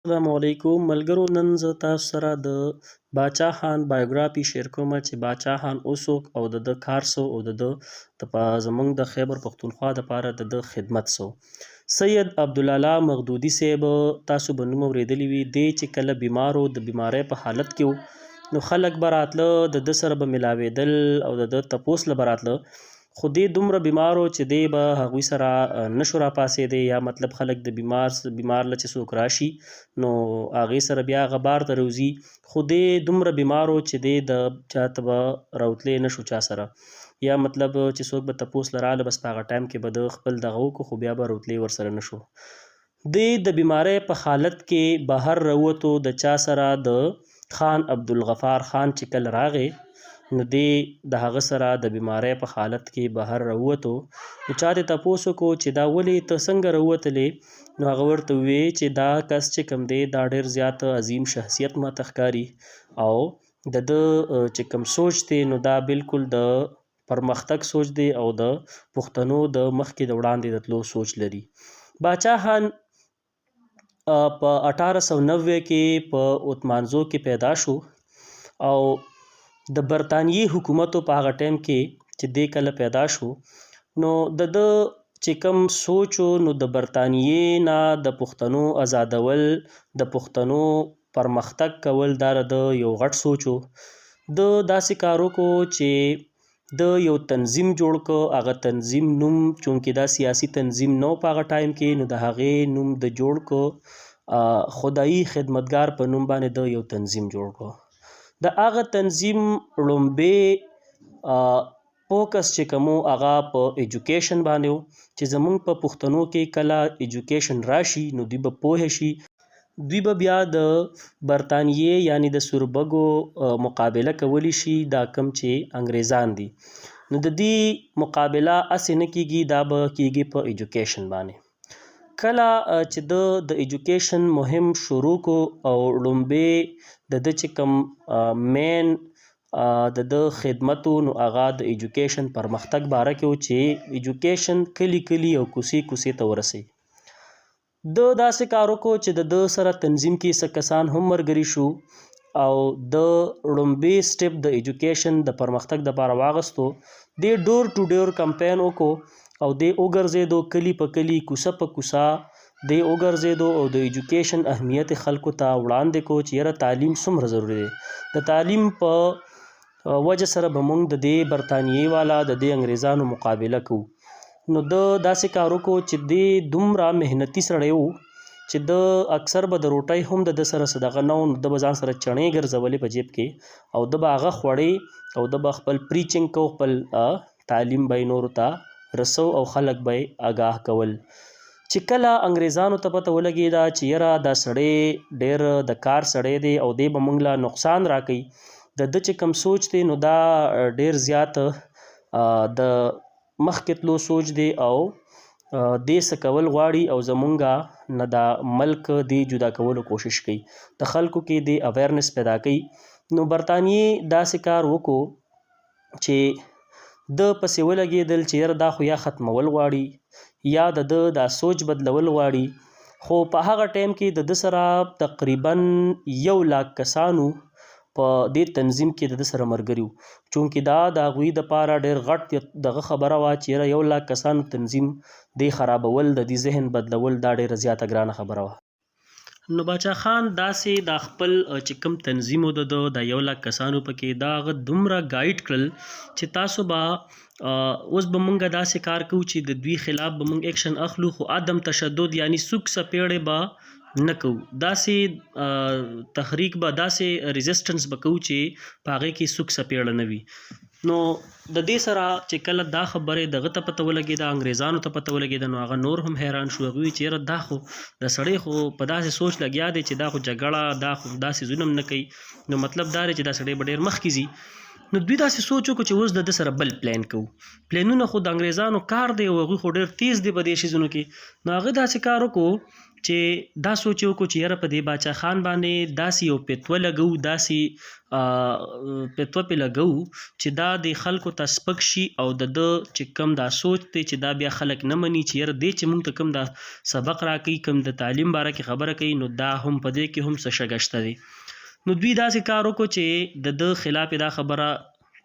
السلام علیکم ملګرو. نن زه تاسو سره د باچا خان بایوګرافي شیر کوم چې باچا خان اوسوک او د کار سو او د زمونږ د خیبر پښتونخوا دپاره د خدمت سو. سید عبدالله مغدودي صاحب تاسو به نوم اورېدلی وي. دی چې کله بیمار و د بیمارۍ په حالت کې و نو خلک به راتله د ده سره به ملاوېدل او د ده تپوس له به راتله. خو دی دومره بیمار و چې دی به هغوی سره نشو راپاسېدی، یا مطلب خلک د بیمار له چې څوک راشي نو هغې سره بیا هغه بار ته روځي. خو دی دومره بیمار و چې دی د چاته به راوتلی نشو چا سره، یا مطلب چې څوک به تپوس له راله بس په هغه ټایم کې به د خپل دغه وکړو خو بیا به راوتلی ورسره نشو. دی د بیمارۍ په حالت کې بهر راووتو د چا سره د خان عبدالغفار خان چې کله راغی نو دی د هغه سره د بیمارۍ په حالت کې بهر راووتو. نو چا دې تپوس وکړو چې دا ولې ته څنګه راووتلې؟ نو هغه ورته ووی چې دا کس چې کوم دی دا ډېر زیات عظیم شخصیت ماته ښکاري او د ده چې کوم سوچ دی نو دا بالکل د پرمختګ سوچ دی او د پښتنو د مخکې د وړاندې د تلو سوچ لري. باچا خان په 1890 کې په اوتمانزو کې پیدا شو او د برطانیې حکومتو په هغه ټایم کې چې دی کله پیدا شو نو د ده چې کوم سوچ نو د برطانیې نه د پښتنو آزادول، د پښتنو پرمختګ کول دا د یو غټ سوچ و. د داسې کار وکړو چې د یو تنظیم جوړ کړ. هغه تنظیم نوم چونکې دا سیاسي تنظیم نه و په هغه ټایم کې نو د هغې نوم د جوړ کړ خدایي خدمتګار په نوم باندې د یو تنظیم جوړ کړ. د هغه تنظیم لومبې فوکس چې کوم هغه په ایجوکیشن باندې و چې زمونږ په پښتنو کې کله ایجوکیشن راشي نو دوی به پوه شي، دوی به بیا د برطانیې یعنی د سوربګو مقابله کولی شي دا کم چې انګریزان دي. نو د دې مقابله هسې نه کیږي، دا به کیږي په ایجوکیشن باندې. کله چې د ایجوکیشن مهم شروع کو او لومبې د ده چې کوم مین د ده خدمت نو هغه د ایجوکیشن پرمختګ باره کې و چې ایجوکیشن کلی کلی او کوڅې کوڅې ته ورسوي. د داسې کار وکړو چې د ده سره تنظیم کې څه کسان هم ملګري شو او د لومبې سټپ د ایجوکیشن د پرمختګ دپاره واغستو. دی ډور ټو ډور کمپین وکړو او دی وګرځېدو کلي په کلي، کوڅه په کوڅه دی وګرځېدو او د ایجوکیشن اهمیت خلکو ته وړاندې کو چې یاره تعلیم څومره ضروري دی. د تعلیم په وجه سره به موږ د دې برطانیې والا د دې انګریزانو مقابله کوو. نو د داسې کار وکړو چې دی دومره محنتي سړی و چې د اکثر به د روټۍ هم د ده سره څه دغه نه و نو ده به ځان سره چڼې ګرځولې په جیب کې او ده به هغه خوړې او ده به خپل پریچنګ کو، خپل تعلیم به یې نورو ته رسو او خلک به یې آګاه کول. چې کله انګریزانو ته پته ولګېده چې یاره دا سړی ډېر د کار سړی دی او دی به موږ له نقصان راکوي، د ده چې کوم سوچ دی نو دا ډېر زیات د مخکې تلو سوچ دی او دی څه کول غواړي او زمونږ نه دا ملک دی جدا کولو کوشش کوي، د خلکو کې دی اویرنس پیدا کوي. نو برطانیې داسې کار وکړو چې د پسې ولګېدل چې یاره دا خو یا ختمول غواړي یا د ده دا سوچ بدلول غواړي. خو په هغه ټایم کې د ده سره تقریبا 100,000 کسانو په دې تنظیم کې د ده سره ملګري وو، چونکې دا د هغوی دپاره ډېر غټ دغه خبره وه چې یاره 100,000 کسانو تنظیم دی خرابول، د دې ذهن بدلول دا ډېره زیاته ګرانه خبره وه. نو باچا خان داسې دا خپل چې کوم تنظیم و د 100,000 کسانو پکې دا هغه دومره ګایډ کړل چې تاسو به اوس به مونږ داسې کار کوو چې د دوی خلاف به مونږ ایکشن اخلو خو عدم تشدد یعنی سوک سپیړې به نه کوو، داسې تحریک به داسې ریزسټنس به کوو چې په هغې کې سوک سپیړه نه وي. نو د دې سره چې کله دا خبرې دغه ته پته ولګېده، انګریزانو ته پته ولګېده نو هغه نور هم حیران شو. هغوی چې یاره دا خو د سړی خو په داسې سوچ لګیا دی چې دا خو جګړه دا خو داسې ظلم نه کوي، نو مطلب دا دی چې دا سړی به ډېر مخکې ځي. نو دوی داسې سوچ وکړو چې اوس د ده سره بل پلان کوو. پلانونه خو د انګریزانو کار دی او هغوی خو ډېر تیز دی په دې شیزونو کې. نو هغه داسې کار وکړو چې دا سوچ یې وکړو چې یاره په دې باچا خان باندې داسې یو فتوه لګو، داسې فتوه پې لګو چې دا د خلکو ته سپک شي او د ده چې کوم دا سوچ دی چې دا بیا خلک نه مني چې یاره دی چې موږ ته کوم دا سبق راکوي، کوم د تعلیم باره کې خبره کوي، نو دا هم په دې کې هم څه شګه شته دی. نو دوی داسې کار وکړو چې د ده خلاف دا خبره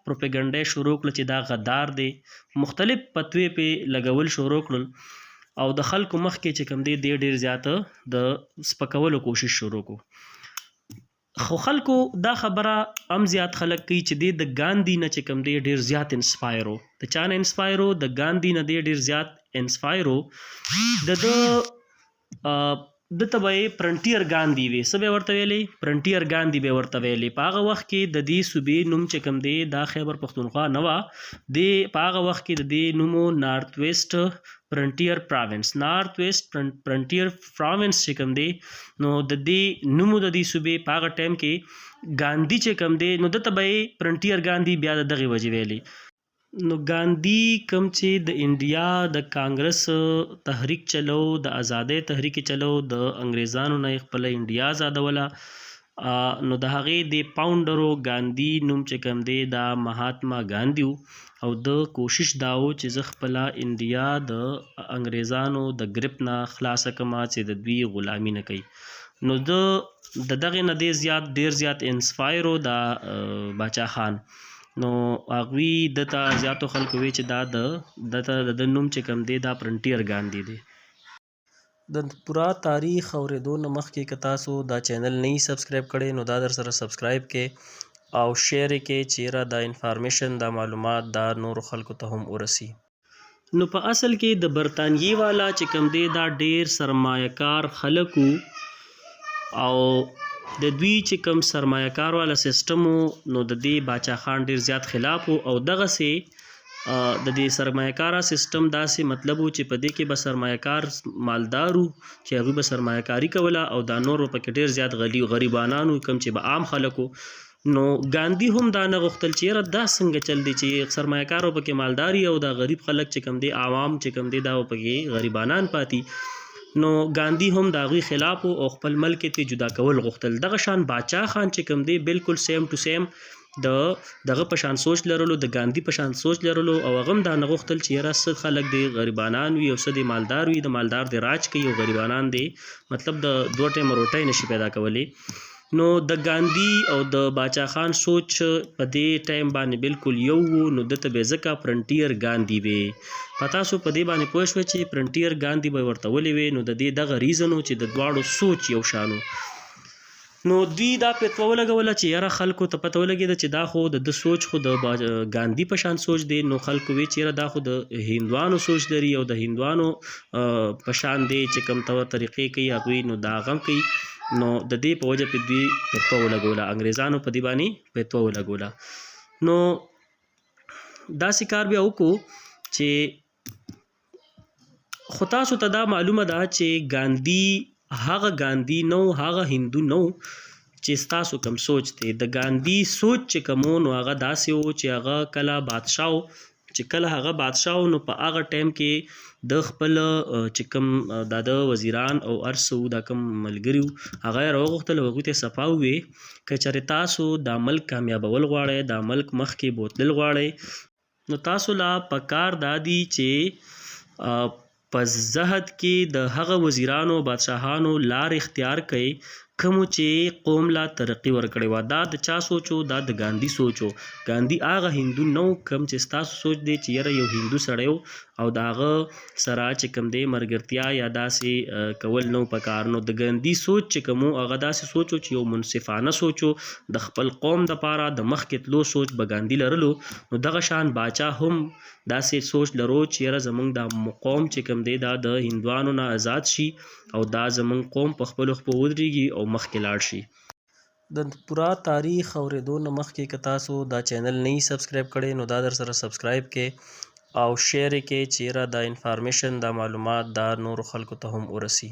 پروپیګنډه شروع کړه چې دا غدار دی، مختلف فتوې پې لګول شروع کړل او د خلکو مخکې چې کوم دی ډېر زیاته د سپکولو کوشش شروع کړو. خو خلکو دا خبره هم زیات خلک کوي چې د ګاندي نه چې کوم دی ډېر زیات انسپایر و. د چا نه انسپایر و؟ د ګاندي نه دی ډېر زیات انسپایر و. د ته به یې فرنټیر ګاندي وي. څه به ورته ویلی؟ فرنټیر ګاندي به ورته ویلی. په هغه وخت کې د دې صوبې نوم چې کوم دی دا خیبر پښتونخوا نه وه. په هغه وخت کې د دې نومو نارت ویسټ فرنټیر پراوینس، نارت ویسټ فرنټیر پراوینس چې کوم دی نو د دې نومو د دې صوبې په هغه ټایم کې ګاندي چې کوم دی نو دته به یې فرنټیر ګاندي بیا د دغې وجې ویلی. نو ګاندي کوم چې د انډیا د کانګرس تحریک چلو، د ازادۍ تحریک چلو، د انګریزانو نه یې خپله انډیا ازادوله، نو د هغې د پاونډرو ګاندي نوم چې کوم دی دا مهاتما ګاندي و او د کوشش دا و چې زه خپله انډیا د انګریزانو د ګریپ نه خلاصه کړمه چې د دوی غلامي نه کوي. نو د دغې نه ډېر زیات انسپایر و دا باچا خان. نو هغوی دته زیاتو خلکو وی چې دا د ده نوم چې کوم دی دا فرنټیر ګاندي دی. د پورا تاریخ اورېدو نه مخکې که تاسو دا چینل نه یې سبسکرایب کړی نو دا در سره سبسکرایب کې او شیر یې کې چې یاره دا انفارمیشن دا معلومات دا نورو خلکو ته هم ورسي. نو په اصل کې د برطانیې والا چې کوم دی دا ډېر سرمایه کار خلک وو او د دوی چې کوم سرمایه کار والا سیسټم و نو د دې باچا خان ډېر زیات خلاف و او دغسې د دې سرمایه کاره سیسټم داسې مطلب و چې په دې کې به سرمایه کار مالدار وو چې هغوی به سرمایه کاري کوله او دا نور به پکې ډېر زیات غریبانان وو کوم چې به عام خلک وو. نو ګاندي هم دا نه غوښتل چې یاره دا څنګه چل دی چې سرمایه کار به پکې مالداري او دا غریب خلک چې کوم دی عوام چې کوم دی دا به پکې غریبانان پاتې. نو ګاندي هم د هغوی خلاف او خپل ملک یې جدا کول غوښتل. دغه شان باچا خان چې کوم دی بالکل سیم ټو سیم دغه په شان سوچ لرلو، د ګاندي په شان سوچ لرلو او هغه هم دا نه غوښتل چې یاره څه خلک دی غریبانان وي او څه دی مالدار وي، د مالدار دی راج کوي او غریبانان دی مطلب د دوه ټیمه روټۍ نشي پیدا کولی. نو د ګاندي او د باچا خان سوچ په دې ټایم باندې بالکل یو و. نو دته به ځکه فرنټیر ګاندي وی. په تاسو په دې باندې پوه شوئ چې فرنټیر ګاندي به ورته ولې وی. نو د دې دغه ریزن و چې د دواړو سوچ یو شان و. نو دوی دا فتوه ولګوله چې یاره خلکو ته پته ولګېده چې دا خو د ده سوچ خو د ګاندي په شان سوچ دی. نو خلکو وی چې یاره دا خو د هندوانو سوچ لري او د هندوانو په شان دی چې کوم طریقې کوي هغوی نو دا هغه هم کوي. نو د دې په وجه پې دوی فتوه ولګوله، انګریزانو په دې باندې فتوه ولګوله. نو داسې کار بیا وکړو چې خو تاسو ته دا معلومه ده چې ګاندي هغه ګاندي نو، هغه هندو نو چې ستاسو کوم سوچ دی. د ګاندي سوچ چې کوم نو هغه داسې و چې هغه کله بادشاه و چې کله هغه بادشاه نو په هغه ټایم کې د خپل چې کوم د وزیران او ارسو دا کوم ملګري وو هغه یې راوغوښتل او هغوی ته صفا وویې که چېرې تاسو دا ملک کامیابول غواړئ، دا ملک مخکې بوتلل غواړئ نو تاسو لا پکار دا دي چې په زهد کې د هغه وزیرانو بادشاهانو لار اختیار کړئ کومو چې قوم لا ترقي ورکړې وه. دا د چا سوچ و؟ دا د ګاندي سوچ و. ګاندي هغه هندو نو کوم چې ستاسو سوچ دی چې یاره یو هندو سړی و او د هغه سره چې کوم دی ملګرتیا یا داسې کول نو پکار. نو د ګاندي سوچ چې کوم و هغه داسې سوچ و چې یو منصفانه سوچ و، د خپل قوم دپاره د مخکې تلو سوچ به ګاندي لرلو. نو دغه شان باچا هم داسې سوچ لرو چې یاره زمونږ دا قوم چې کوم دی دا د هندوانو نه آزاد شي او دا زمونږ قوم په خپلو خپو ودرېږي او مخکې لاړ شي. د پورا تاریخ اورېدو نه مخکې که تاسو دا چینل نه یې سبسکرایب کړی نو دا در سره سبسکرایب کې او شیر یې کې چې یاره دا انفارمیشن دا معلومات دا نورو خلکو ته هم ورسي.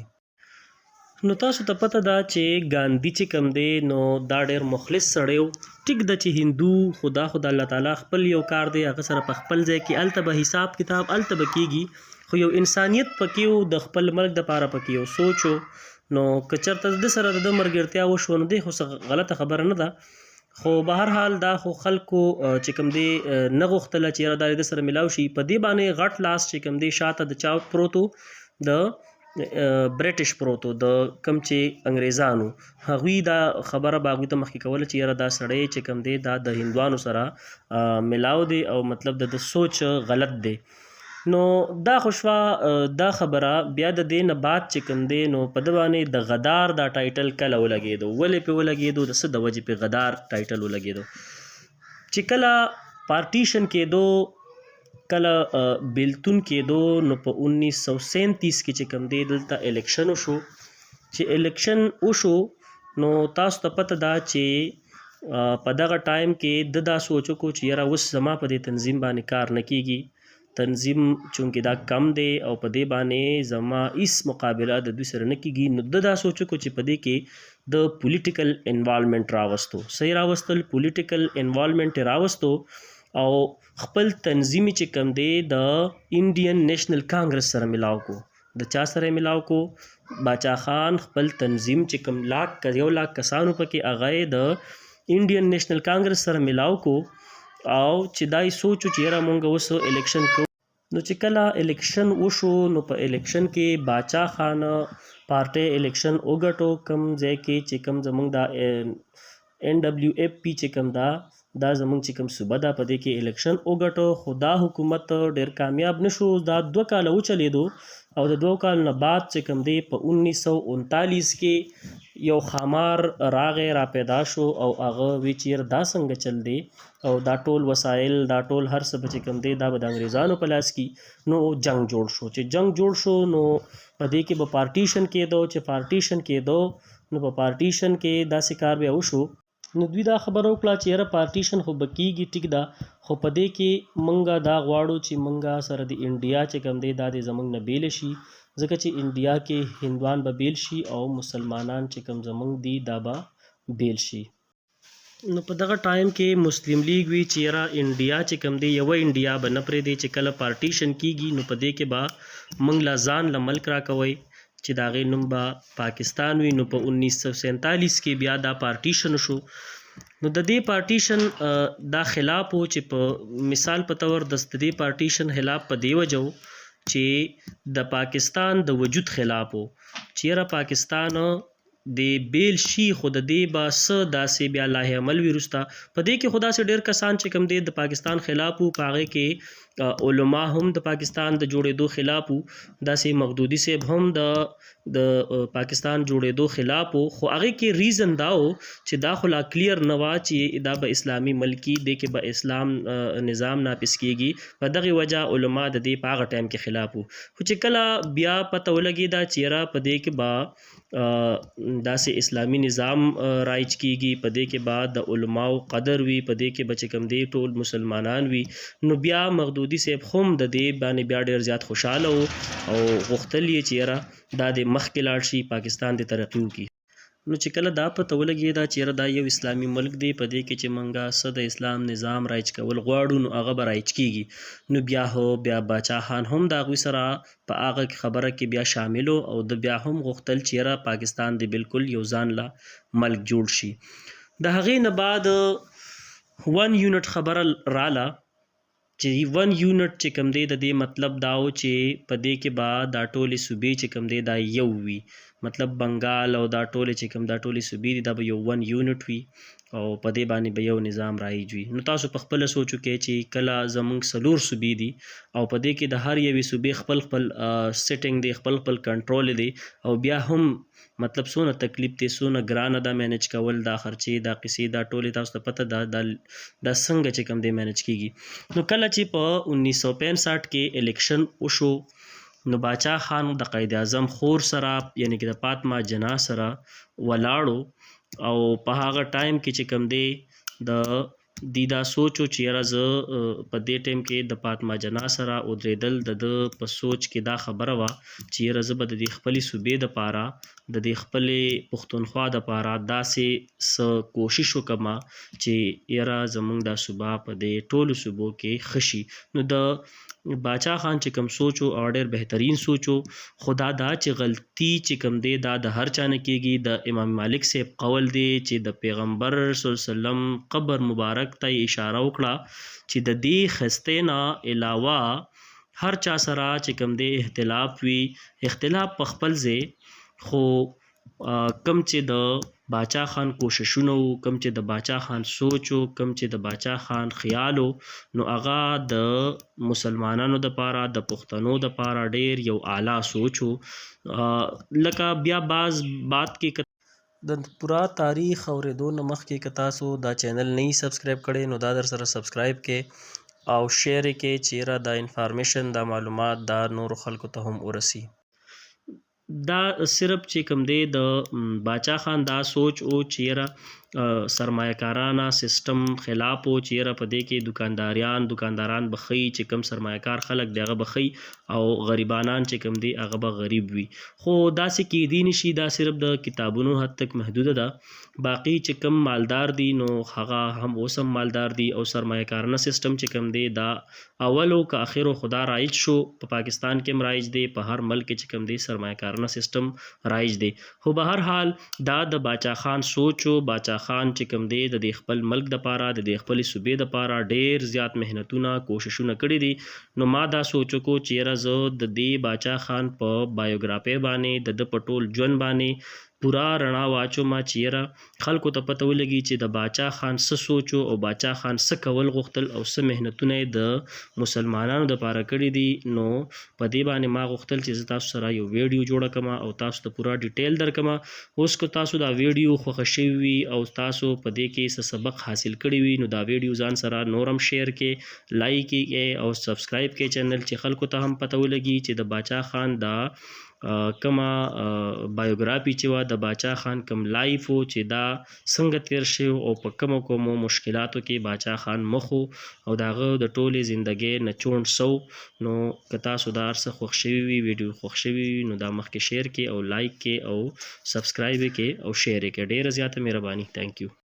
نو تاسو ته پته ده چې ګاندي چې کوم دی نو دا ډېر مخلص سړی و. ټیک ده چې هندو خدا الله تعالی خپل یو کار دی هغه سره په خپل ځای کې هلته به حساب کتاب هلته به کېږي خو یو انسانیت پکې و، د خپل ملک دپاره پکې یو سوچ و. نو که چېرته د سره د ملګرتیا وشوه نو دی خو څه غلطه خبره نه ده. خو به هر حال دا خو خلکو چې کوم دی نه غوښتله چې یاره دا د سره میلاو شي. په دې باندې غټ لاس چې کوم دی شاته د چا پروت و، د برټش پروت و، د کوم چې انګریزانو. هغوی دا خبره به هغوی ته مخکې کوله چې یاره دا سړی چې کوم دی دا د هندوانو سره میلاو دی او مطلب د سوچ غلط دی. نو دا خو شوه دا خبره. بیا د دې نه بعد چې کوم دی نو په ده باندې د غدار دا ټایټل کله ولګېدو، ولې پې ولګېدو، د څه د وجې پې غدار ټایټل ولګېدو. چې کله پارټیشن کېدو، کله بیلتون کېدو، نو په 1937 کې چې کوم دی دلته الیکشن وشو. چې الیکشن وشو نو تاسو ته پته ده چې په دغه ټایم کې د دا سوچ وکړو چې یاره اوس زما په دې تنظیم باندې کار نه کېږي. تنظیم چونکې دا کم دی او په دې باندې زما هیڅ مقابله د دوی سره نه کېږي. نو د دا سوچ وکړو چې په دې کې د پولیټیکل انوالومنټ راوستو، صحیح راوستل، پولیټیکل انوالومنټ راوستو او خپل تنظیمي چې کوم دی د انډین نیشنل کانګرس سره ملاو کو. د چا سره ملاو کو؟ باچا خان خپل تنظیم چې کوم 1,00,000 کسانو پکې هغه د انډین نیشنل کانګرس سره ملاو کو او چې دای سوچو چې یاره مونږ اوس الیکشن کوو. نو چې کله الیکشن وشو نو په الیکشن کې باچا خان پارټۍ الیکشن وګټو کوم ځای کې چې کوم زمونږ دا NWFP چې کوم دا زمونږ چې کوم صوبه ده په دې کې الیکشن وګټو. خو دا حکومت ډېر کامیاب نشو. دا 2 کاله وچلېدو او د 2 کال نه بعد چې کوم دی په 1939 کې یو خامار راغی را پیدا شو او هغه وی چې دا څنګه چل دی او دا ټول وسایل دا ټول هر څه چې کوم دی دا به د انګریزانو په لاس کې. نو جنگ جوړ شو. چې جنگ جوړ شو نو په دې کې به پارټیشن کېدو. چې پارټیشن کېدو نو په پارټیشن کې داسې کار بیا وشو. نو دوی دا خبره وکړه چې یاره پارټیشن خو به کېږي ټیک ده، خو په دې کې مونږه دا غواړو چې مونږه سره د انډیا چې کوم دی دا د زمونږ نه بیل شي، ځکه چې انډیا کې هندوان به بیل شي او مسلمانان چې کوم زمونږ دی دا به بیل شي. نو په دغه ټایم کې مسلم لیگ وی چې یاره انډیا چې کوم دی یوه انډیا به نه پرېږدي. چې کله پارټیشن کېږي نو په دې کې به مونږ لا ځان له ملک راکوئ چې د هغې نوم به پاکستان وي. نو په 1947 کې بیا دا پارټیشن شو. نو د دې پارټیشن دا خلاف و چې په مثال په طور د دې پارټیشن خلاف په دې وجه و چې د پاکستان د وجود خلاف و چې یاره پاکستان د بیل شي، خو د دې به څه داسې بیا لایحه عمل وي وروسته. په دې کې خو داسې ډېر کسان چې کوم دی د پاکستان خلاف وو، په هغې کې علما هم د پاکستان د جوړېدو خلاف وو، داسې مغدودي صاحب هم د پاکستان جوړېدو خلاف وو. خو هغې کې ریزن دا و چې دا خو لا کلیر نه وه چې دا به اسلامي ملک وي، دې کې به اسلام نظام نافظ کېږي. په دغې وجه علما د دې په هغه ټایم کې خلاف وو. خو چې کله بیا پته ولګېده چې یاره په دې کې به داسې اسلامی نظام رایج کیږي، په دې کې بعد د علماو قدر وي، په دې کې به چې کوم دی ټول مسلمانان وي. نو بیا مغدودي صاحب هم د دې باندې بیا ډېر زیات خوشحاله و او غوښتل یې چې یاره دا د مخکې لاړ شي، پاکستان د ترقي وکړي. نو چې کله دا پته ولګېده چې یاره دا یو اسلامي ملک دی، په دې کې چې موږ څه د اسلام نظام رایج کول غواړو نو هغه به رایج کېږي. نو بیا باچا خان هم د هغوی سره په هغه خبره کې بیا شامل او د بیا هم غوښتل چې یاره پاکستان د بالکل یو ځان له ملک جوړ شي. د هغې نه بعد 1 یونټ خبره راله چې 1 یونټ چې کوم دی د دې مطلب دا و چې په دې کې به دا ټولې صوبې چې کوم دی دا یو وي، مطلب بنګال او دا ټولې چې کوم دا ټولې صوبې دي دا به یو 1 یونټ وي او په دې باندې به یو نظام رایج وي. نو تاسو په خپله سوچ وکړئ چې کله زموږ 4 صوبې دي او په دې کې د هر یوې صوبې خپل خپل سیټینګ دی، خپل خپل کنټرول دی، او بیا هم مطلب څونه تکلیف دی، څونه ګرانه ده مینج کول، دا خرچې دا قصې دا ټولې تاسو ته پته ده دا څنګه چې کوم دی مینج کېږي. نو کله چې په 1965 کې الیکشن وشو نو باچا خان د قائد اعظم خور سره یعنی کې د فاطمه جناح سره ولاړو او په هغه ټایم کې چې کوم دی د دا سوچو چې یاره زه په دې ټایم کې د فاطمه جناح سره ودرېدل د ده په سوچ کې دا خبره وه چې یاره زه به د دې خپلې صوبې دپاره د دې خپلې پښتونخوا دپاره داسې څه کوشش وکړمه چې یاره زمونږ دا صوبه په دې ټولو صوبو کې ښه شي. نو د باچا خان چې کوم سوچ و او ډېر بهترین سوچ و، خو دا چې غلطي چې کوم دی دا د هر چا نه کېږي. د امام مالک صاحب قول دی چې د پیغمبر صلی الله علیه وسلم قبر مبارک ته یې اشاره وکړه چې د دې خستې نه علاوه هر چا سره چې کوم دی اختلاف وي، اختلاف په خپل ځای، خو کم چې د باچا خان کوششونه وو، کم چې د باچا خان سوچ وو، کم چې د باچا خان خیال وو، نو هغه د مسلمانانو دپاره د پښتنو دپاره ډېر یو اعلی سوچ وو. لکه بیا بعض بات کې د پورا تاریخ اورېدو نه مخکې که تاسو دا چینل نه یې سبسکرایب کړی نو دا در سره سبسکرایب کې او شیر یې کې چې یاره دا انفارمیشن دا معلومات دا نورو خلکو ته هم ورسي. دا صرف چې کوم دی د باچا خان دا سوچ او چې یاره سرمایه کارانه سیستم خلاف و چې یاره په دې کې دکانداران به ښیي چې کم سرمایه کار خلک دی هغه به ښیي او غریبانان چې کوم دی هغه به غریب وي. خو داسې کیدی نشي، دا صرف د کتابونو حد تک محدوده ده. باقی چې کم مالدار دي نو هغه هم اوس هم مالدار دي او سرمایه کارانه سیستم چې کوم دی دا اولو که اخرو خدا رایج شو، په پاکستان کې هم رایج دی، په هر ملک کې چې کوم دی سرمایه کارانه سیستم رایج دی. خو به هر حال دا د باچا خان سوچ و. باچا خان چې کوم دی د دې خپل ملک دپاره د دې خپلې صوبې دپاره ډېر زیات محنتونه کوششونه کړي دي. نو ما دا سوچ وکړو چې یاره زه د دې باچا خان په بایوګرافۍ باندې د ده په ټول ژوند باندې پورا رڼا واچومه چې یاره خلکو ته پته ولګي چې د باچا خان څه سوچ او باچا خان څه کول غوښتل او څه محنتونه یې د مسلمانانو دپاره کړي دي. نو په دې باندې ما غوښتل چې زه تاسو سره یو ویډیو جوړه کړمه او تاسو ته پورا ډیټیل درکړمه. اوس که تاسو دا ویډیو خوښه شوي وي او تاسو په دې کې څه سبق حاصل کړی وي نو دا ویډیو ځان سره نورم شیر کې، لایک کې او سبسکرایب کې چینل چې خلکو ته هم پته ولګي چې د باچا خان دا کومه بایوګرافي چې وه د باچا خان کوم لایف و چې دا څنګه تیر شوی او په کومو مشکلاتو کې باچا خان مخ و او د هغه د ټولې زندګۍ نه چونډ سو. نو که تاسو دا هر څه خوښ شوي وي، ویډیو خوښ شوي وي نو دا مخکې شیر کې او لایک کې او سبسکرایب کې او شیر کې. ډېره زیاته مهرباني. تھینک یو.